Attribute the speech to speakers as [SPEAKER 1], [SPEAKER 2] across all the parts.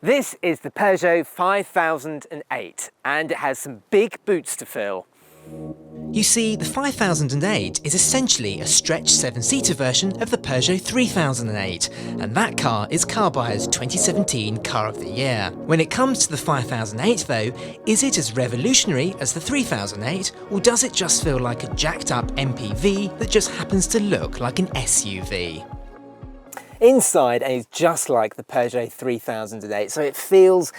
[SPEAKER 1] This is the Peugeot 5008 and it has some big boots to fill.
[SPEAKER 2] You see, the 5008 is essentially a stretched 7-seater version of the Peugeot 3008, and that car is Carbuyer's 2017 Car of the Year. When it comes to the 5008 though, is it as revolutionary as the 3008, or does it just feel like a jacked up MPV that just happens to look like an SUV?
[SPEAKER 1] Inside is just like the Peugeot 3008, so it feels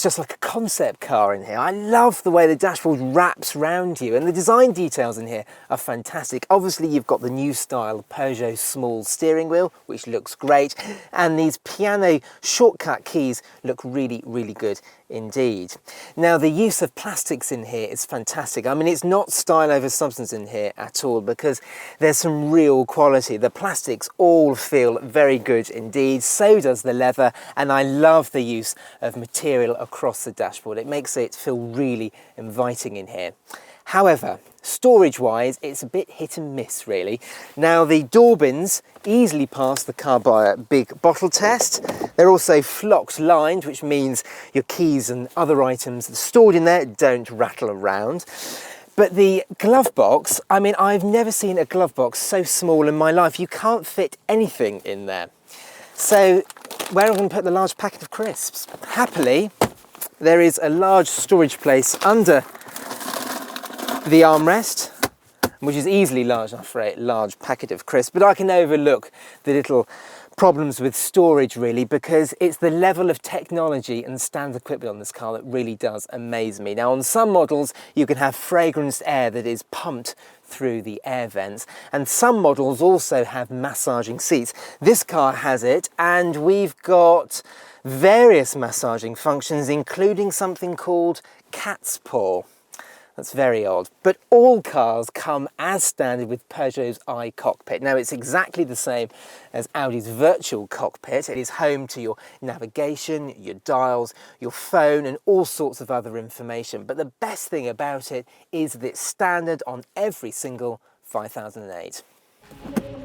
[SPEAKER 1] just like a concept car in here. I love the way the dashboard wraps round you, and the design details in here are fantastic. Obviously you've got the new style Peugeot small steering wheel, which looks great, and these piano shortcut keys look really, really good indeed. Now the use of plastics in here is fantastic. I mean, it's not style over substance in here at all, because there's some real quality. The plastics all feel very good indeed, so does the leather, and I love the use of material across the dashboard. It makes it feel really inviting in here. However, storage wise, it's a bit hit and miss really. Now the door bins easily pass the Carbuyer big bottle test. They're also flocked lined, which means your keys and other items stored in there don't rattle around. But the glove box, I mean, I've never seen a glove box so small in my life. You can't fit anything in there. So where am I going to put the large packet of crisps? Happily, there is a large storage place under the armrest, which is easily large enough for a large packet of crisps, but I can overlook the little problems with storage really, because it's the level of technology and standard equipment on this car that really does amaze me. Now on some models you can have fragranced air that is pumped through the air vents, and some models also have massaging seats. This car has it, and we've got various massaging functions, including something called cat's paw. That's very odd, but all cars come as standard with Peugeot's iCockpit. Now it's exactly the same as Audi's virtual cockpit. It is home to your navigation, your dials, your phone and all sorts of other information. But the best thing about it is that it's standard on every single 5008.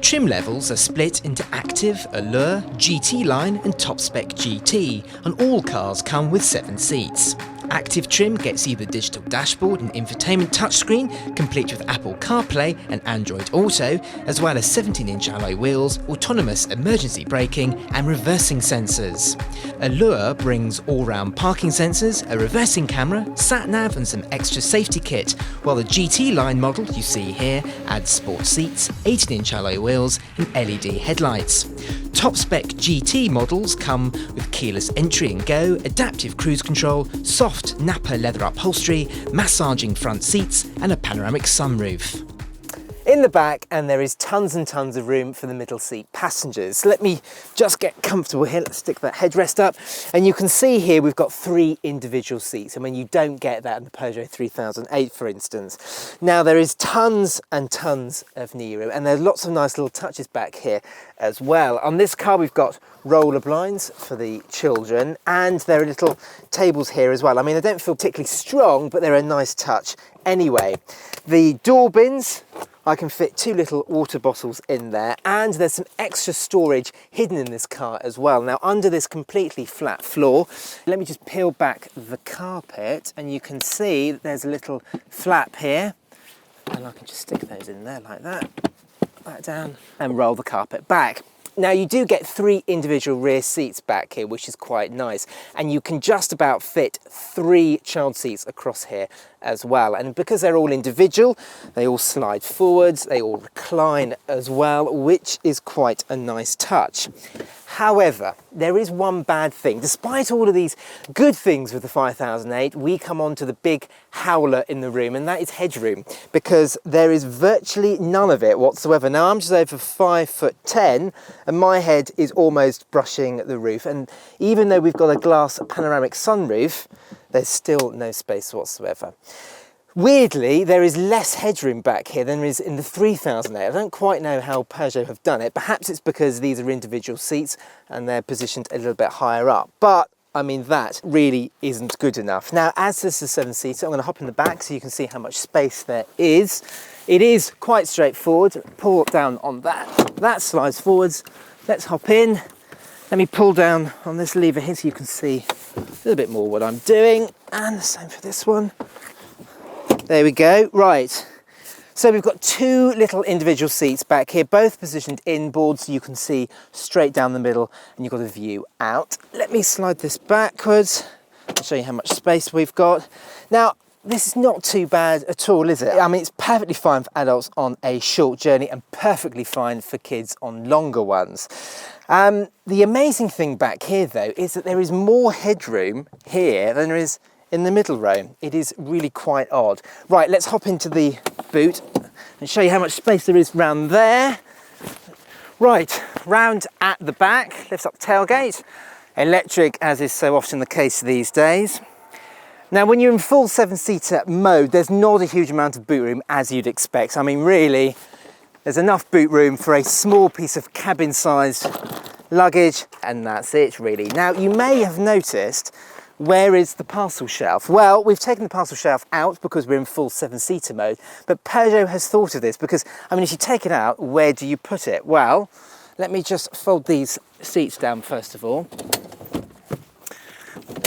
[SPEAKER 2] Trim levels are split into Active, Allure, GT line and Top Spec GT, and all cars come with 7 seats. Active trim gets you the digital dashboard and infotainment touchscreen, complete with Apple CarPlay and Android Auto, as well as 17-inch alloy wheels, autonomous emergency braking and reversing sensors. Allure brings all-round parking sensors, a reversing camera, sat-nav and some extra safety kit, while the GT line model you see here adds sport seats, 18-inch alloy wheels and LED headlights. Top Spec GT models come with keyless entry and go, adaptive cruise control, soft Nappa leather upholstery, massaging front seats and a panoramic sunroof.
[SPEAKER 1] In the back, and there is tons and tons of room for the middle seat passengers. So let me just get comfortable here. Let's stick that headrest up. And you can see here we've got 3 individual seats. I mean, you don't get that in the Peugeot 3008, for instance. Now, there is tons and tons of knee room, and there's lots of nice little touches back here as well. On this car, we've got roller blinds for the children, and there are little tables here as well. I mean, they don't feel particularly strong, but they're a nice touch anyway. The door bins, I can fit 2 little water bottles in there, and there's some extra storage hidden in this car as well. Now under this completely flat floor, let me just peel back the carpet and you can see that there's a little flap here, and I can just stick those in there like that, put that down and roll the carpet back. Now you do get 3 individual rear seats back here, which is quite nice, and you can just about fit 3 child seats across here as well. And because they're all individual, they all slide forwards, they all recline as well, which is quite a nice touch. However, there is one bad thing. Despite all of these good things with the 5008, we come on to the big howler in the room, and that is headroom, because there is virtually none of it whatsoever. Now I'm just over 5'10", and my head is almost brushing the roof. And even though we've got a glass panoramic sunroof, there's still no space whatsoever. Weirdly, there is less headroom back here than there is in the 3008. I don't quite know how Peugeot have done it. Perhaps it's because these are individual seats and they're positioned a little bit higher up. But I mean, that really isn't good enough. Now, as this is a 7-seater, I'm going to hop in the back so you can see how much space there is. It is quite straightforward. Pull down on that. That slides forwards. Let's hop in. Let me pull down on this lever here so you can see a little bit more what I'm doing, and the same for this one. There we go. Right, so we've got two little individual seats back here, both positioned inboard so you can see straight down the middle and you've got a view out. Let me slide this backwards. I'll show you how much space we've got. Now, this is not too bad at all, is it? I mean, it's perfectly fine for adults on a short journey and perfectly fine for kids on longer ones. The amazing thing back here, though, is that there is more headroom here than there is in the middle row. It is really quite odd. Right, let's hop into the boot and show you how much space there is round there. Right, round at the back, lifts up tailgate. Electric, as is so often the case these days. Now, when you're in full 7-seater mode, there's not a huge amount of boot room as you'd expect. I mean, really, there's enough boot room for a small piece of cabin-sized luggage, and that's it, really. Now, you may have noticed, where is the parcel shelf? Well, we've taken the parcel shelf out because we're in full 7-seater mode, but Peugeot has thought of this because, I mean, if you take it out, where do you put it? Well, let me just fold these seats down first of all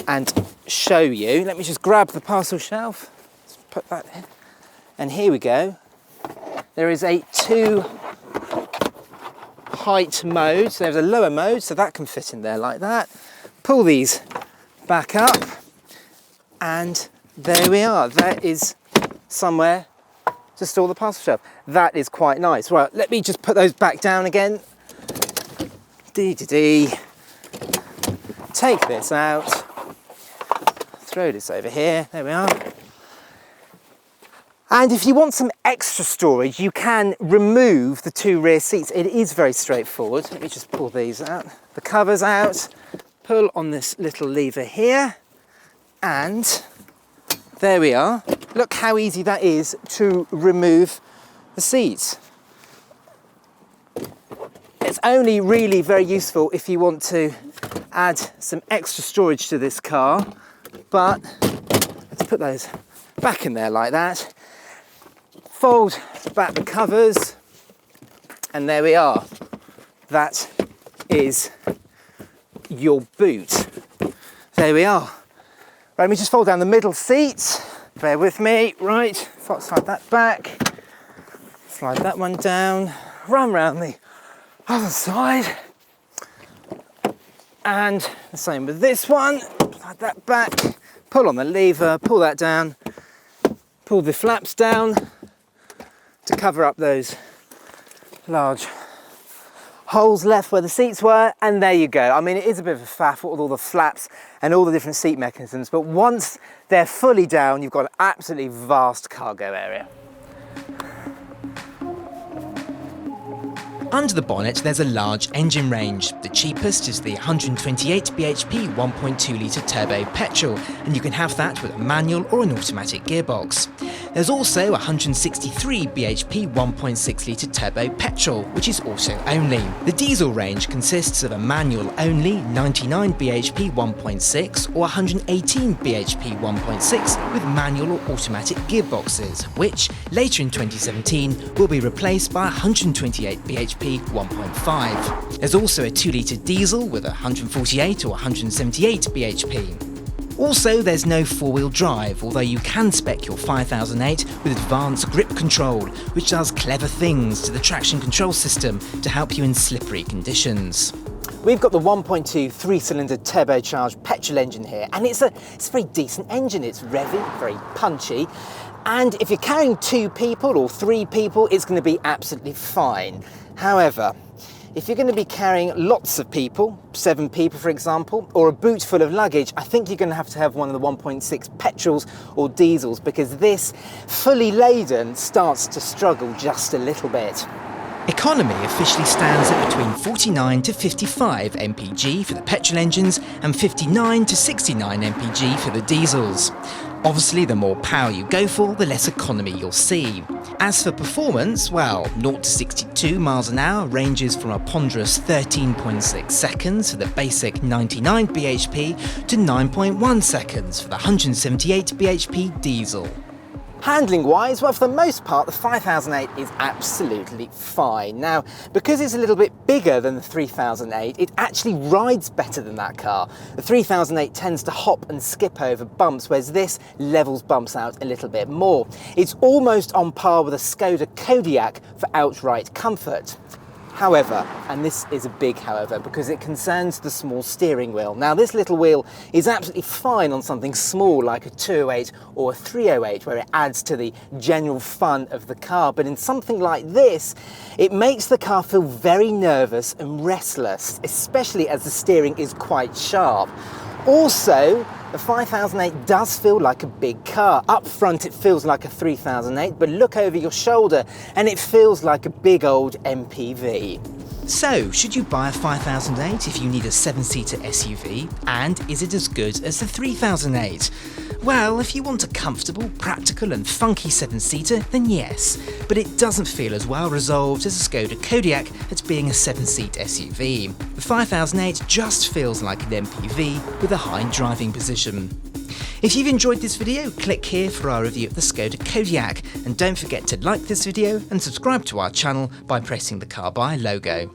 [SPEAKER 1] and show you. Let me just grab the parcel shelf, let's put that in, and here we go. There is a 2 height mode, so there's a lower mode, so that can fit in there like that. Pull these back up, and there we are. That is somewhere to store the parcel shelf. That is quite nice. Right, let me just put those back down again. Take this out, throw this over here, there we are. And if you want some extra storage, you can remove the 2 rear seats. It is very straightforward. Let me just pull these out, the covers out, pull on this little lever here, and there we are. Look how easy that is to remove the seats. It's only really very useful if you want to add some extra storage to this car, but let's put those back in there like that. Fold back the covers, and there we are. That is your boot. There we are. Right, let me just fold down the middle seat. Bear with me. Right, slide that back. Slide that one down. Run round the other side. And the same with this one. Slide that back. Pull on the lever, pull that down. Pull the flaps down to cover up those large holes left where the seats were, and there you go. I mean, it is a bit of a faff with all the flaps and all the different seat mechanisms, but once they're fully down, you've got an absolutely vast cargo area.
[SPEAKER 2] Under the bonnet, there's a large engine range. The cheapest is the 128 bhp 1.2 litre turbo petrol, and you can have that with a manual or an automatic gearbox. There's also a 163 bhp 1.6 litre turbo petrol, which is auto only. The diesel range consists of a manual only 99 bhp 1.6 or 118 bhp 1.6 with manual or automatic gearboxes, which later in 2017 will be replaced by 128 bhp 1.5. There's also a 2 litre diesel with 148 or 178 bhp. Also, there's no 4-wheel drive, although you can spec your 5008 with advanced grip control, which does clever things to the traction control system to help you in slippery conditions.
[SPEAKER 1] We've got the 1.2 3-cylinder turbocharged petrol engine here, and it's a very decent engine. It's revvy, very punchy, and if you're carrying 2 people or 3 people, it's going to be absolutely fine. However, if you're going to be carrying lots of people, 7 people for example, or a boot full of luggage, I think you're going to have one of the 1.6 petrols or diesels, because this, fully laden, starts to struggle just a little bit.
[SPEAKER 2] Economy officially stands at between 49 to 55 mpg for the petrol engines and 59 to 69 mpg for the diesels. Obviously, the more power you go for, the less economy you'll see. As for performance, well, 0 to 62 miles an hour ranges from a ponderous 13.6 seconds for the basic 99 bhp to 9.1 seconds for the 178 bhp diesel.
[SPEAKER 1] Handling wise, well, for the most part, the 5008 is absolutely fine. Now, because it's a little bit bigger than the 3008, it actually rides better than that car. The 3008 tends to hop and skip over bumps, whereas this levels bumps out a little bit more. It's almost on par with a Skoda Kodiaq for outright comfort. However, and this is a big however, because it concerns the small steering wheel. Now, this little wheel is absolutely fine on something small like a 208 or a 308, where it adds to the general fun of the car, but in something like this, it makes the car feel very nervous and restless, especially as the steering is quite sharp. Also, the 5008 does feel like a big car. Up front it feels like a 3008, but look over your shoulder and it feels like a big old MPV.
[SPEAKER 2] So, should you buy a 5008 if you need a 7-seater SUV? And is it as good as the 3008? Well, if you want a comfortable, practical and funky 7-seater, then yes, but it doesn't feel as well resolved as a Skoda Kodiaq at being a 7-seat SUV. The 5008 just feels like an MPV with a high driving position. If you've enjoyed this video, click here for our review of the Skoda Kodiaq, and don't forget to like this video and subscribe to our channel by pressing the Carbuyer logo.